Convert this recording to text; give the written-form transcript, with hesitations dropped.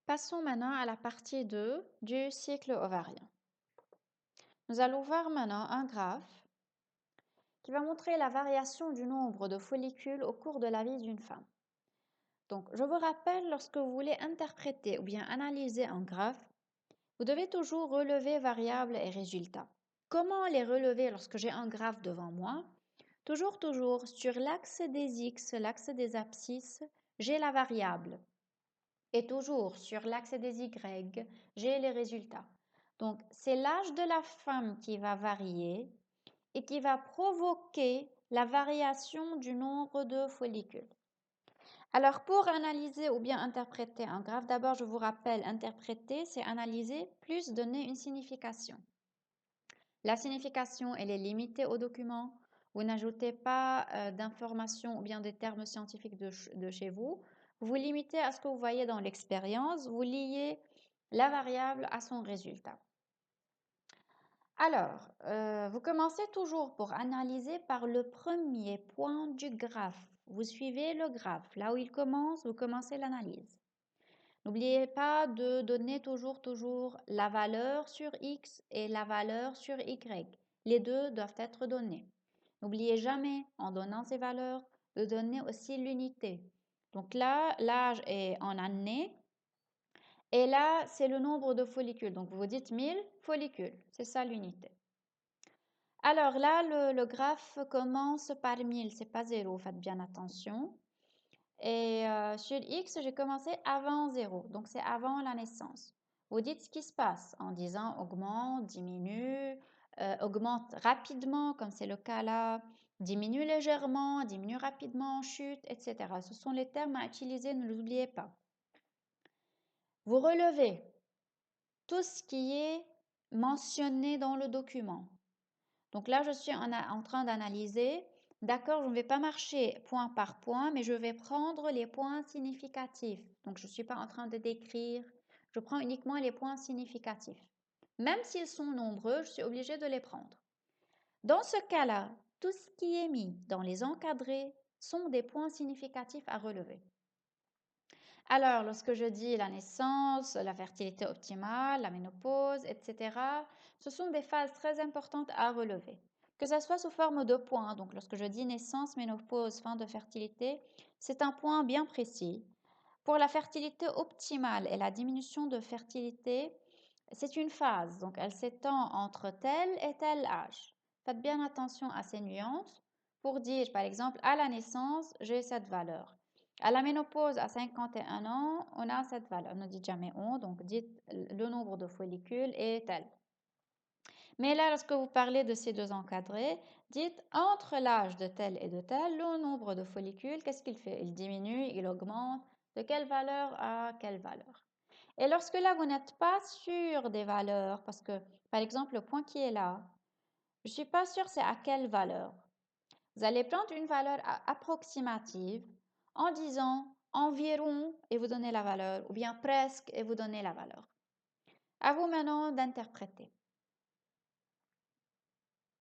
Passons maintenant à la partie 2 du cycle ovarien. Nous allons voir maintenant un graphe qui va montrer la variation du nombre de follicules au cours de la vie d'une femme. Donc, je vous rappelle, lorsque vous voulez interpréter ou bien analyser un graphe, vous devez toujours relever variables et résultats. Comment les relever lorsque j'ai un graphe devant moi? Toujours, sur l'axe des x, l'axe des abscisses, j'ai la variable. Et toujours sur l'axe des Y, j'ai les résultats. Donc, c'est l'âge de la femme qui va varier et qui va provoquer la variation du nombre de follicules. Alors, pour analyser ou bien interpréter un graphe, d'abord, je vous rappelle, interpréter, c'est analyser plus donner une signification. La signification, elle est limitée au document. Vous n'ajoutez pas d'informations ou bien des termes scientifiques de chez vous. Vous vous limitez à ce que vous voyez dans l'expérience. Vous liez la variable à son résultat. Alors, vous commencez toujours pour analyser par le premier point du graphe. Vous suivez le graphe. Là où il commence, vous commencez l'analyse. N'oubliez pas de donner toujours la valeur sur X et la valeur sur Y. Les deux doivent être donnés. N'oubliez jamais, en donnant ces valeurs, de donner aussi l'unité. Donc là, l'âge est en années. Et là, c'est le nombre de follicules. Donc vous dites 1000 follicules. C'est ça l'unité. Alors là, le graphe commence par 1000. C'est pas 0. Faites bien attention. Et sur X, j'ai commencé avant 0, donc c'est avant la naissance. Vous dites ce qui se passe en disant augmente, diminue, augmente rapidement, comme c'est le cas là, diminue légèrement, diminue rapidement, chute, etc. Ce sont les termes à utiliser, ne l'oubliez pas. Vous relevez tout ce qui est mentionné dans le document. Donc là, je suis en train d'analyser. D'accord, je ne vais pas marcher point par point, mais je vais prendre les points significatifs. Donc, je ne suis pas en train de décrire. Je prends uniquement les points significatifs. Même s'ils sont nombreux, je suis obligée de les prendre. Dans ce cas-là, tout ce qui est mis dans les encadrés sont des points significatifs à relever. Alors, lorsque je dis la naissance, la fertilité optimale, la ménopause, etc., ce sont des phases très importantes à relever. Que ce soit sous forme de points, donc lorsque je dis naissance, ménopause, fin de fertilité, c'est un point bien précis. Pour la fertilité optimale et la diminution de fertilité, c'est une phase, donc elle s'étend entre tel et tel âge. Faites bien attention à ces nuances pour dire, par exemple, à la naissance, j'ai cette valeur. À la ménopause, à 51 ans, on a cette valeur. Ne dites jamais on, donc dites le nombre de follicules est tel. Mais là, lorsque vous parlez de ces deux encadrés, dites entre l'âge de tel et de tel, le nombre de follicules, qu'est-ce qu'il fait? Il diminue, il augmente, de quelle valeur à quelle valeur? Et lorsque là, vous n'êtes pas sûr des valeurs, parce que, par exemple, le point qui est là, je ne suis pas sûre c'est à quelle valeur. Vous allez prendre une valeur approximative en disant environ et vous donnez la valeur, ou bien presque et vous donnez la valeur. À vous maintenant d'interpréter.